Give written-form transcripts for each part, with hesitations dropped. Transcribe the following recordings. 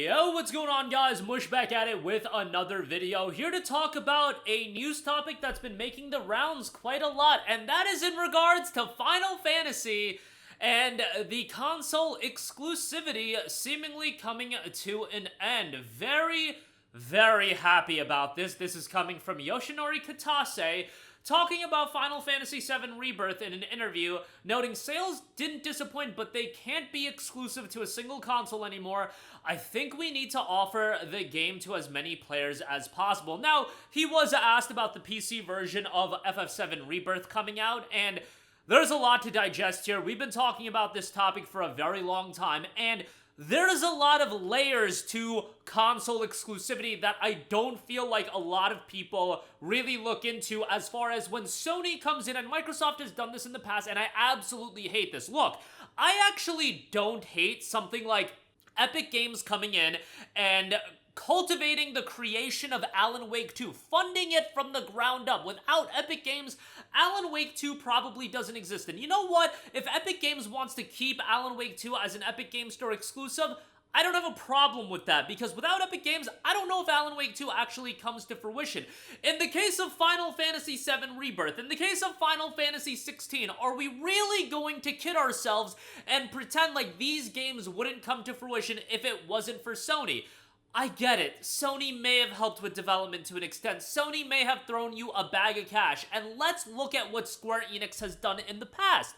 Yo, what's going on, guys? Mush back at it with another video, here to talk about a news topic that's been making the rounds quite a lot, and that is in regards to Final Fantasy and the console exclusivity seemingly coming to an end. Very happy about this. This is coming from Yoshinori Kitase, talking about Final Fantasy VII Rebirth in an interview, noting sales didn't disappoint, but they can't be exclusive to a single console anymore. I think we need to offer the game to as many players as possible. Now, he was asked about the PC version of FF7 Rebirth coming out, and there's a lot to digest here. We've been talking about this topic for a very long time, and there's a lot of layers to console exclusivity that I don't feel like a lot of people really look into, as far as when Sony comes in, and Microsoft has done this in the past, and I absolutely hate this. Look, I actually don't hate something like Epic Games coming in and cultivating the creation of Alan Wake 2, funding it from the ground up. Without Epic Games, Alan Wake 2 probably doesn't exist. And you know what? If Epic Games wants to keep Alan Wake 2 as an Epic Games Store exclusive, I don't have a problem with that, because without Epic Games, I don't know if Alan Wake 2 actually comes to fruition. In the case of Final Fantasy VII Rebirth, in the case of Final Fantasy 16, are we really going to kid ourselves and pretend like these games wouldn't come to fruition if it wasn't for Sony? I get it. Sony may have helped with development to an extent. Sony may have thrown you a bag of cash. And let's look at what Square Enix has done in the past.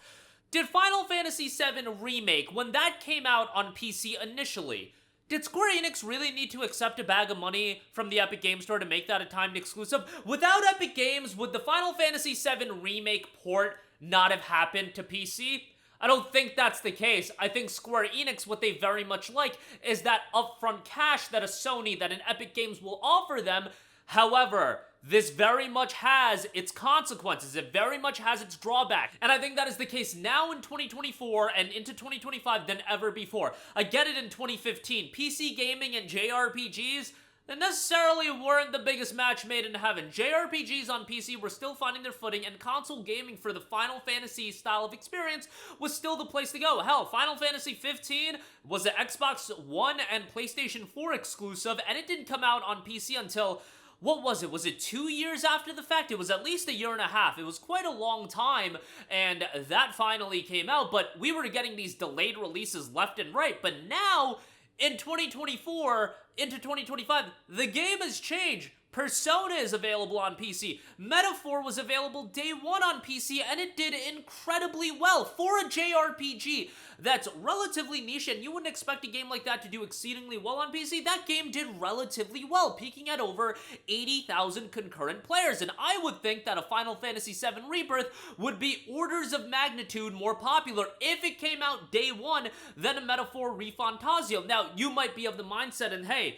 Did Final Fantasy VII Remake, when that came out on PC initially, did Square Enix really need to accept a bag of money from the Epic Games Store to make that a timed exclusive? Without Epic Games, would the Final Fantasy VII Remake port not have happened to PC? I don't think that's the case. I think Square Enix, what they very much like, is that upfront cash that a Sony, that an Epic Games will offer them. However, this very much has its consequences. It very much has its drawback. And I think that is the case now in 2024 and into 2025 than ever before. I get it in 2015. PC gaming and JRPGs, they necessarily weren't the biggest match made in heaven. JRPGs on PC were still finding their footing, and console gaming for the Final Fantasy style of experience was still the place to go. Hell, Final Fantasy 15 was an Xbox One and PlayStation 4 exclusive, and it didn't come out on PC until, what was it? Was it 2 years after the fact? It was at least a year and a half. It was quite a long time, and that finally came out, but we were getting these delayed releases left and right. But now, in 2024 into 2025, the game has changed. Persona is available on PC. Metaphor was available day one on PC, and it did incredibly well for a JRPG that's relatively niche, and you wouldn't expect a game like that to do exceedingly well on PC. That game did relatively well, peaking at over 80,000 concurrent players, and I would think that a Final Fantasy VII Rebirth would be orders of magnitude more popular if it came out day one than a Metaphor ReFantazio. Now, you might be of the mindset and, hey,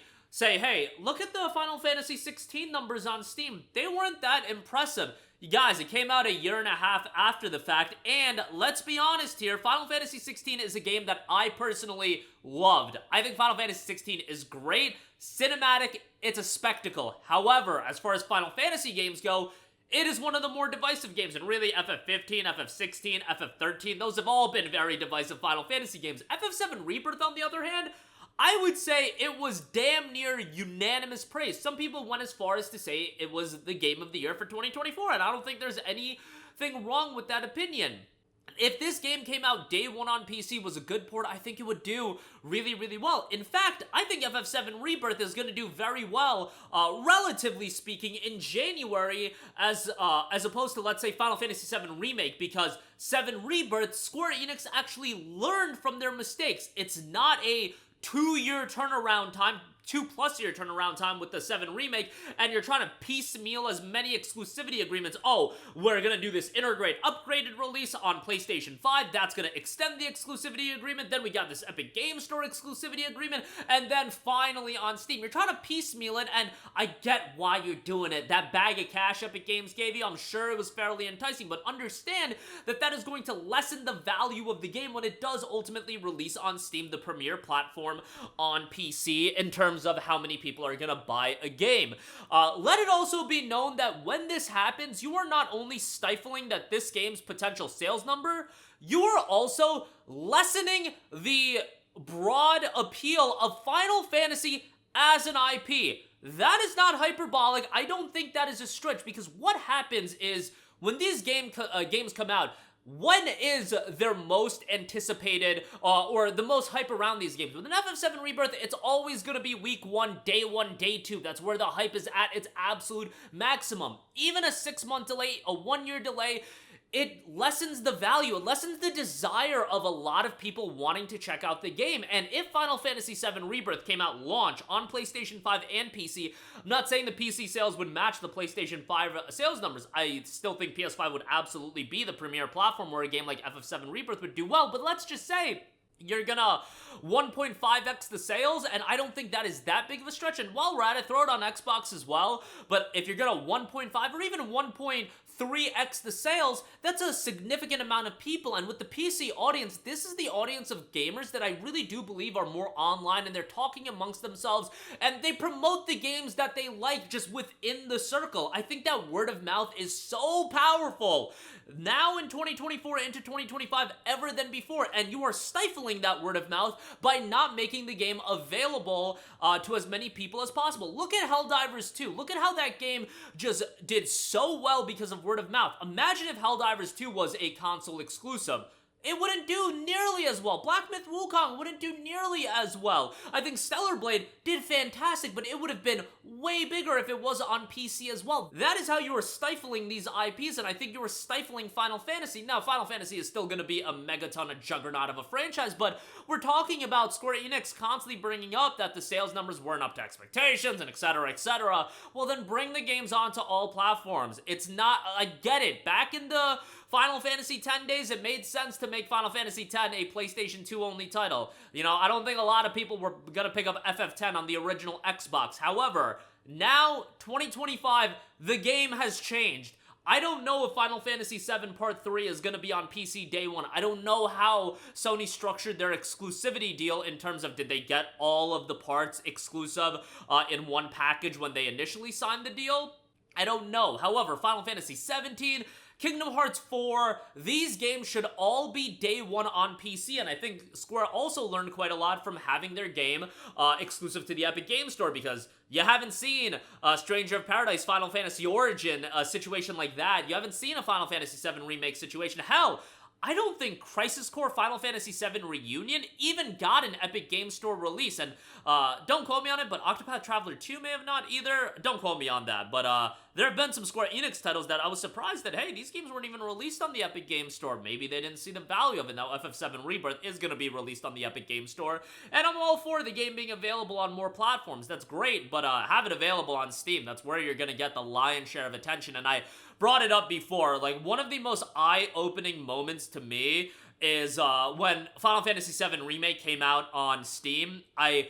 look at the Final Fantasy 16 numbers on Steam. They weren't that impressive. You guys, it came out a year and a half after the fact, and let's be honest here, Final Fantasy 16 is a game that I personally loved. I think Final Fantasy 16 is great, cinematic, it's a spectacle. However, as far as Final Fantasy games go, it is one of the more divisive games, and really FF15, FF16, FF13, those have all been very divisive Final Fantasy games. FF7 Rebirth, on the other hand, I would say it was damn near unanimous praise. Some people went as far as to say it was the game of the year for 2024, and I don't think there's anything wrong with that opinion. If this game came out day one on PC, was a good port, I think it would do really well. In fact, I think FF7 Rebirth is going to do very well, relatively speaking, in January as opposed to, let's say, Final Fantasy VII Remake, because 7 Rebirth, Square Enix actually learned from their mistakes. It's not a 2-year turnaround time, 2+ year turnaround time with the 7 Remake, and you're trying to piecemeal as many exclusivity agreements. Oh, we're gonna do this integrate upgraded release on PlayStation 5, that's gonna extend the exclusivity agreement, then we got this Epic Games Store exclusivity agreement, and then finally on Steam. You're trying to piecemeal it, and I get why you're doing it. That bag of cash Epic Games gave you, I'm sure it was fairly enticing, but understand that that is going to lessen the value of the game when it does ultimately release on Steam, the premier platform on PC, in terms of how many people are gonna buy a game. Let it also be known that when this happens, you are not only stifling this game's potential sales number, you are also lessening the broad appeal of Final Fantasy as an IP. That is not hyperbolic. I don't think that is a stretch, because what happens is when these games come out, when is their most anticipated or the most hype around these games? With an FF7 Rebirth, it's always going to be week 1, day 1, day 2. That's where the hype is at its absolute maximum. Even a 6-month delay, a 1-year delay, it lessens the value, it lessens the desire of a lot of people wanting to check out the game. And if Final Fantasy VII Rebirth came out launch on PlayStation 5 and PC, I'm not saying the PC sales would match the PlayStation 5 sales numbers. I still think PS5 would absolutely be the premier platform where a game like FF7 Rebirth would do well, but let's just say you're gonna 1.5x the sales, and I don't think that is that big of a stretch. And while we're at it, throw it on Xbox as well, but if you're gonna 1.5 or even 1.3x the sales, that's a significant amount of people. And with the PC audience, this is the audience of gamers that I really do believe are more online, and they're talking amongst themselves, and they promote the games that they like just within the circle. I think that word of mouth is so powerful now in 2024 into 2025 ever than before, and you are stifling that word of mouth by not making the game available to as many people as possible. Look at Helldivers 2. Look at how that game just did so well because of word of mouth. Imagine if Helldivers 2 was a console exclusive. It wouldn't do nearly as well. Black Myth Wukong wouldn't do nearly as well. I think Stellar Blade did fantastic, but it would have been way bigger if it was on PC as well. That is how you are stifling these IPs, and I think you are stifling Final Fantasy. Now, Final Fantasy is still going to be a megaton, a juggernaut of a franchise, but we're talking about Square Enix constantly bringing up that the sales numbers weren't up to expectations, and etc., etc. Well, then bring the games onto all platforms. It's not, I get it. Back in the Final Fantasy X days, it made sense to make Final Fantasy X a PlayStation 2 only title. You know, I don't think a lot of people were gonna pick up FF10 on the original Xbox. However, now, 2025, the game has changed. I don't know if Final Fantasy VII Part 3 is going to be on PC day 1. I don't know how Sony structured their exclusivity deal in terms of did they get all of the parts exclusive in one package when they initially signed the deal? I don't know. However, Final Fantasy 17, Kingdom Hearts 4, these games should all be day 1 on PC, and I think Square also learned quite a lot from having their game exclusive to the Epic Game Store, because you haven't seen Stranger of Paradise Final Fantasy Origin, a situation like that. You haven't seen a Final Fantasy VII Remake situation. Hell, I don't think Crisis Core Final Fantasy VII Reunion even got an Epic Game Store release, and don't quote me on it, but Octopath Traveler 2 may have not either. Don't quote me on that, but there have been some Square Enix titles that I was surprised that, hey, these games weren't even released on the Epic Game Store. Maybe they didn't see the value of it. Now, FF7 Rebirth is going to be released on the Epic Game Store, and I'm all for the game being available on more platforms. That's great, but have it available on Steam. That's where you're going to get the lion's share of attention, and I brought it up before. Like, one of the most eye-opening moments to me is when Final Fantasy VII Remake came out on Steam. I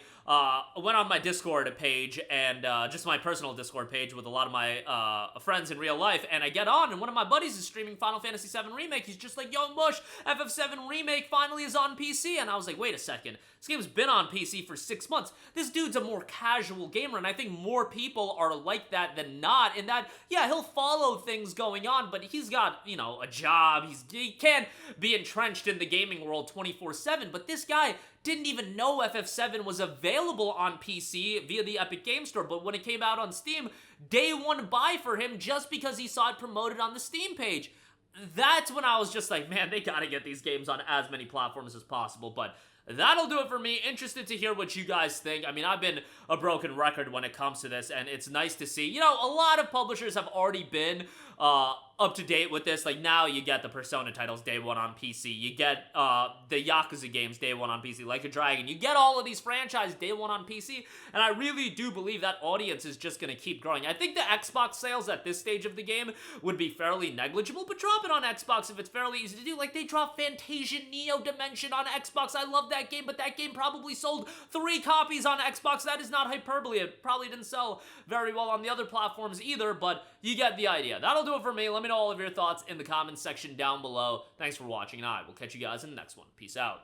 went on my Discord page, and just my personal Discord page with a lot of my friends in real life, and I get on, and one of my buddies is streaming Final Fantasy VII Remake. He's just like, "Yo, Mush, FF7 Remake finally is on PC," and I was like, wait a second. This game's been on PC for 6 months. This dude's a more casual gamer, and I think more people are like that than not, in that, yeah, he'll follow things going on, but he's got, you know, a job. He can't be entrenched in the gaming world 24/7, but this guy didn't even know FF7 was available on PC via the Epic Game Store, but when it came out on Steam, day 1 buy for him just because he saw it promoted on the Steam page. That's when I was just like, man, they gotta get these games on as many platforms as possible, but that'll do it for me. Interested to hear what you guys think. I mean, I've been a broken record when it comes to this, and it's nice to see. You know, a lot of publishers have already been up to date with this. Like, now you get the Persona titles day 1 on PC. You get the Yakuza games day 1 on PC, like a Dragon. You get all of these franchises day 1 on PC, and I really do believe that audience is just going to keep growing. I think the Xbox sales at this stage of the game would be fairly negligible, but drop it on Xbox if it's fairly easy to do. Like, they dropped Fantasia Neo Dimension on Xbox. I love that game, but that game probably sold 3 copies on Xbox. That is not hyperbole. It probably didn't sell very well on the other platforms either, but you get the idea. That'll do it for me. Let me know all of your thoughts in the comments section down below. Thanks for watching, and I will catch you guys in the next one. Peace out.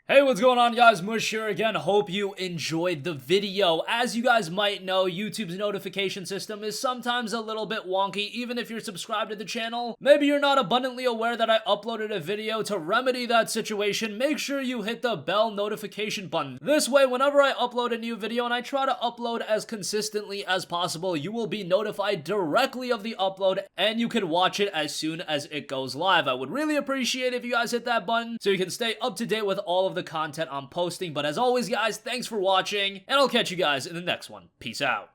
Hey, what's going on, guys? Mush here again. Hope you enjoyed the video. As you guys might know, YouTube's notification system is sometimes a little bit wonky, even if you're subscribed to the channel. Maybe you're not abundantly aware that I uploaded a video. To remedy that situation, make sure you hit the bell notification button. This way, whenever I upload a new video, and I try to upload as consistently as possible, you will be notified directly of the upload, and you can watch it as soon as it goes live. I would really appreciate it if you guys hit that button so you can stay up to date with all of the content I'm posting. But as always, guys, thanks for watching, and I'll catch you guys in the next one. Peace out.